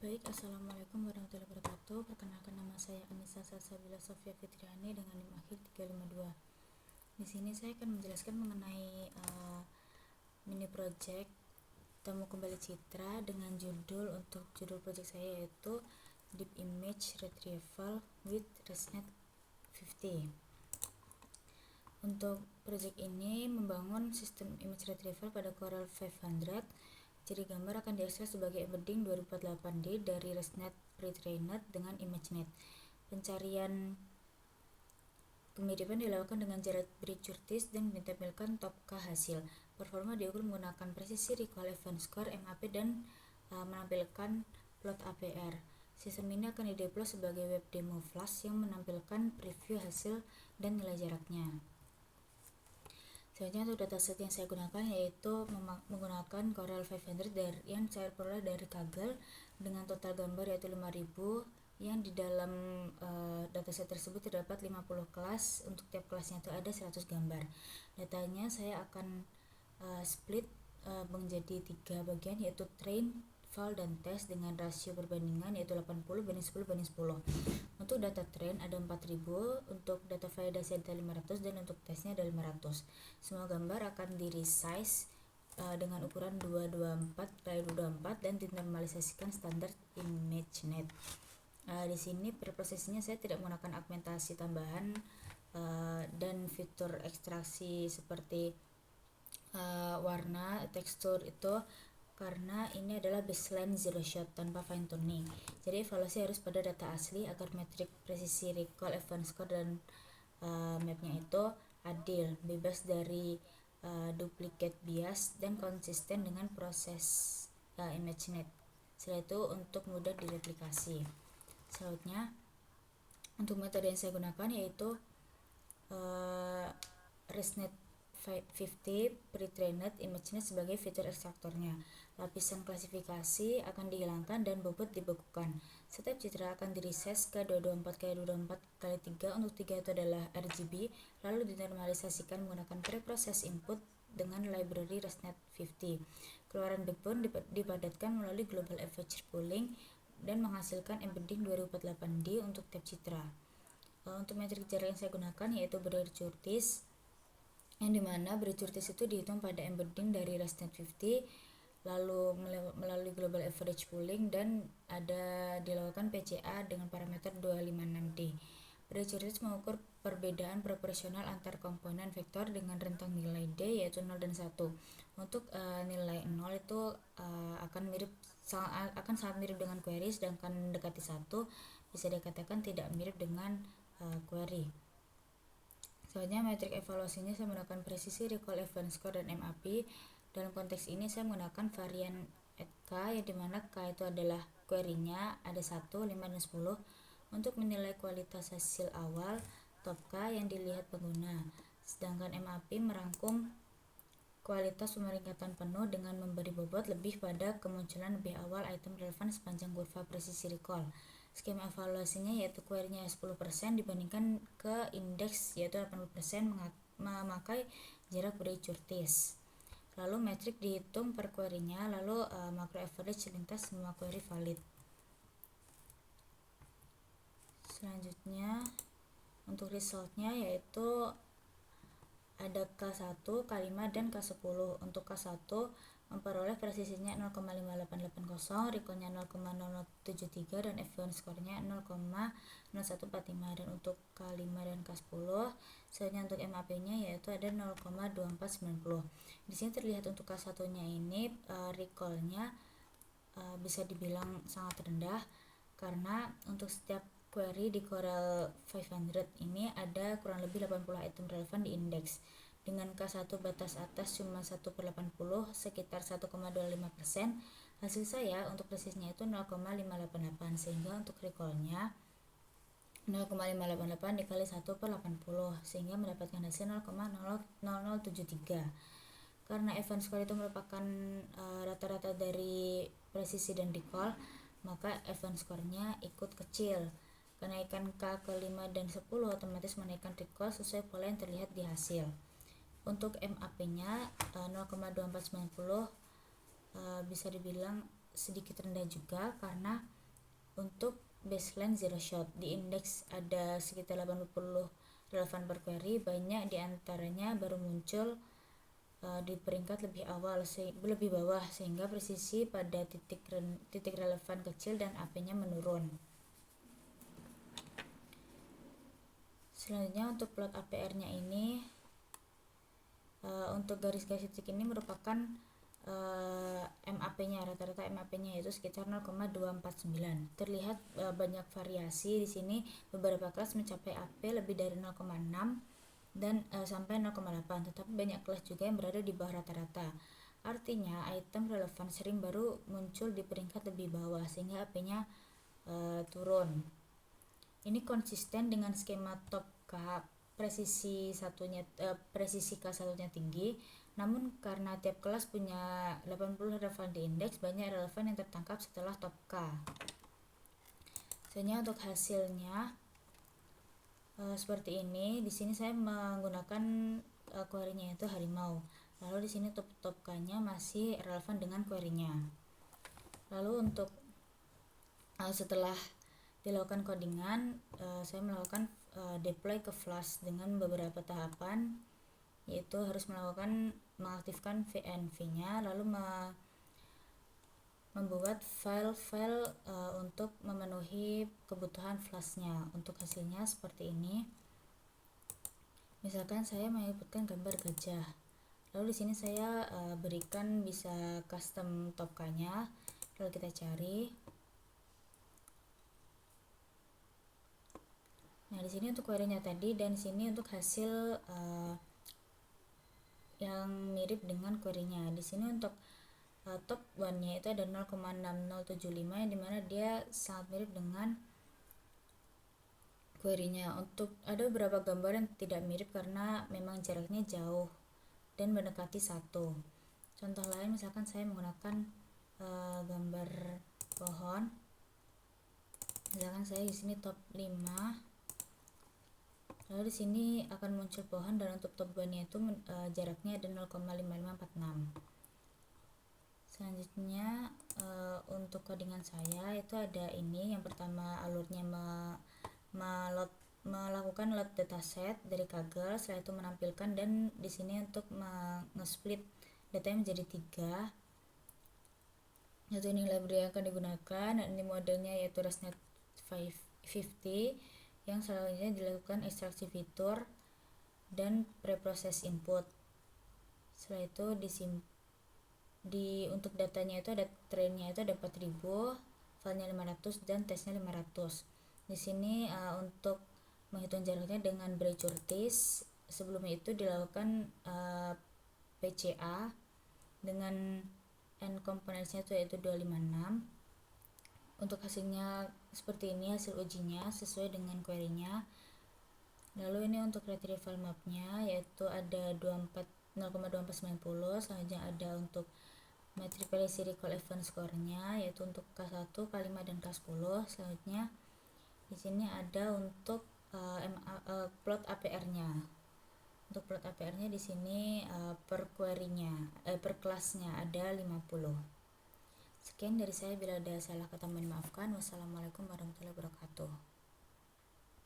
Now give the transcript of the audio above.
Baik, Assalamualaikum warahmatullahi wabarakatuh. Perkenalkan, nama saya Anissa Salsabila Sofia Fitriani dengan NIM akhir 352. Di sini saya akan menjelaskan mengenai mini project Temu Kembali Citra dengan judul project saya yaitu Deep Image Retrieval with ResNet 50. Untuk project ini membangun sistem image retrieval pada Corel 500. Ciri gambar akan diakses sebagai embedding 2048D dari ResNet pre-trained dengan ImageNet. Pencarian kemiripan dilakukan dengan jarak Bridge Curtis dan ditampilkan topka hasil. Performa diukur menggunakan presisi recall event score MAP dan menampilkan plot APR. Sistem ini akan dideploy sebagai web demo flash yang menampilkan preview hasil dan nilai jaraknya. Selanjutnya untuk dataset yang saya gunakan yaitu menggunakan Corel 500 yang saya peroleh dari Kaggle dengan total gambar yaitu 5000, yang di dalam dataset tersebut terdapat 50 kelas. Untuk tiap kelasnya itu ada 100 gambar. Datanya saya akan split menjadi 3 bagian yaitu train, val, dan test dengan rasio perbandingan yaitu 80:10:10. Untuk data train ada 4000, untuk data validasi ada 500, dan untuk tesnya ada 500. Semua gambar akan di resize dengan ukuran 224x224 dan dinormalisasikan standar ImageNet. Di sini preprosesinya saya tidak menggunakan augmentasi tambahan dan fitur ekstraksi seperti warna, tekstur itu, karena ini adalah baseline zero shot tanpa fine tuning. Jadi evaluasi harus pada data asli agar metrik presisi recall event score dan mapnya itu adil, bebas dari duplicate bias dan konsisten dengan proses ImageNet. Setelah itu untuk mudah direplikasi. Selanjutnya untuk metode yang saya gunakan yaitu ResNet 50 pre-trained ImageNet sebagai fitur ekstraktornya. Lapisan klasifikasi akan dihilangkan dan bobot dibekukan. Setiap citra akan di-resize ke 224x224x3. Untuk 3 itu adalah RGB, lalu dinormalisasikan menggunakan preprocess input dengan library ResNet 50. Keluaran backbone dipadatkan melalui global average pooling dan menghasilkan embedding 248D untuk tiap citra. Untuk metrik jarak yang saya gunakan yaitu Bridge Curtis, yang dimana Bridge Curtis itu dihitung pada embedding dari ResNet 50, lalu melalui global average pooling, dan ada dilakukan PCA dengan parameter 256D. Bridge Curtis mengukur perbedaan proporsional antar komponen vektor dengan rentang nilai D yaitu 0 dan 1. Untuk nilai 0 itu akan sangat mirip dengan query, sedangkan mendekati 1 bisa dikatakan tidak mirip dengan query. Selanjutnya metrik evaluasinya saya menggunakan presisi recall event score dan MAP. Dalam konteks ini saya menggunakan varian K, yang dimana K itu adalah query-nya, ada 1, 5, dan 10. Untuk menilai kualitas hasil awal, top K yang dilihat pengguna, sedangkan MAP merangkum kualitas pemeringkatan penuh dengan memberi bobot lebih pada kemunculan lebih awal item relevan sepanjang kurva presisi recall. Skema evaluasinya yaitu query-nya 10% dibandingkan ke indeks yaitu 80% memakai jarak Bridge Curtis. Lalu metrik dihitung per query-nya, lalu macro average lintas semua query valid. Selanjutnya untuk resultnya yaitu ada K1, K5, dan K10. Untuk K1 memperoleh presisinya 0,5880, recall-nya 0,0073, dan event score-nya 0,0145. Dan untuk K5 dan K10, selanjutnya untuk MAP-nya yaitu ada 0,2490. Di sini terlihat untuk K1-nya ini recall-nya bisa dibilang sangat rendah, karena untuk setiap query di Corel 500 ini ada kurang lebih 80 item relevan di indeks. Dengan K1 batas atas cuma 1/80, sekitar 1,25%. Hasil saya untuk presisinya itu 0,588, sehingga untuk recall-nya 0,588 dikali 1/80, sehingga mendapatkan hasil 0,0073. Karena event score itu merupakan rata-rata dari presisi dan recall, maka event score-nya ikut kecil. Kenaikan K ke 5 dan 10 otomatis menaikkan recall sesuai pola yang terlihat di hasil. Untuk MAP-nya 0,2490 bisa dibilang sedikit rendah juga karena untuk baseline zero shot di indeks ada sekitar 80 relevan per query, banyak diantaranya baru muncul di peringkat lebih bawah sehingga presisi pada titik relevan kecil dan AP-nya menurun. Selanjutnya untuk plot APR-nya ini, untuk garis-garis titik ini merupakan MAP-nya, rata-rata MAP-nya yaitu sekitar 0,249. Terlihat banyak variasi di sini, beberapa kelas mencapai AP lebih dari 0,6 dan sampai 0,8, tetapi banyak kelas juga yang berada di bawah rata-rata. Artinya item relevan sering baru muncul di peringkat lebih bawah sehingga AP-nya turun. Ini konsisten dengan skema top K, presisi K1-nya tinggi, namun karena tiap kelas punya 80 relevan di indeks, banyak relevan yang tertangkap setelah top K. Selanjutnya untuk hasilnya seperti ini. Di sini saya menggunakan query-nya itu harimau. Lalu di sini top K-nya masih relevan dengan query-nya. Lalu untuk setelah dilakukan codingan, saya melakukan deploy ke Flash dengan beberapa tahapan, yaitu harus mengaktifkan VNV-nya, lalu membuat file-file untuk memenuhi kebutuhan Flash-nya. Untuk hasilnya seperti ini. Misalkan saya menginputkan gambar gajah. Lalu di sini saya berikan bisa custom top K-nya. Lalu kita cari. Nah, di sini untuk query-nya tadi dan di sini untuk hasil yang mirip dengan query-nya. Di sini untuk top 1-nya itu ada 0,6075 yang dimana dia sangat mirip dengan query-nya. Untuk ada beberapa gambar yang tidak mirip karena memang jaraknya jauh dan mendekati 1. Contoh lain misalkan saya menggunakan gambar pohon. Misalkan saya di sini top 5. Lalu di sini akan muncul pohon dan untuk top 1-nya itu jaraknya ada 0,5546. Selanjutnya untuk codingan saya itu ada ini. Yang pertama alurnya melakukan load dataset dari Kaggle, setelah itu menampilkan, dan di sini untuk nge-split datanya menjadi 3. Yaitu ini library yang akan digunakan, dan ini modelnya yaitu ResNet 50 yang selanjutnya dilakukan ekstraksi fitur dan preprocess input. Setelah itu untuk datanya itu ada trainnya itu ada 4000, filenya 500 dan tesnya 500. Di sini untuk menghitung jaraknya dengan Brechurtis, sebelumnya itu dilakukan PCA dengan end components-nya itu yaitu 256. Untuk hasilnya seperti ini hasil ujinya sesuai dengan query-nya. Lalu ini untuk retrieval map-nya yaitu ada 0,2490. Selanjutnya ada untuk Matriplicity Recall Event Score-nya yaitu untuk K1, K5 dan K10. Selanjutnya di sini ada untuk plot APR-nya. Untuk plot APR-nya di sini per query-nya per kelasnya ada 50. Sekian dari saya, bila ada salah kata mohon maafkan. Wassalamualaikum warahmatullahi wabarakatuh.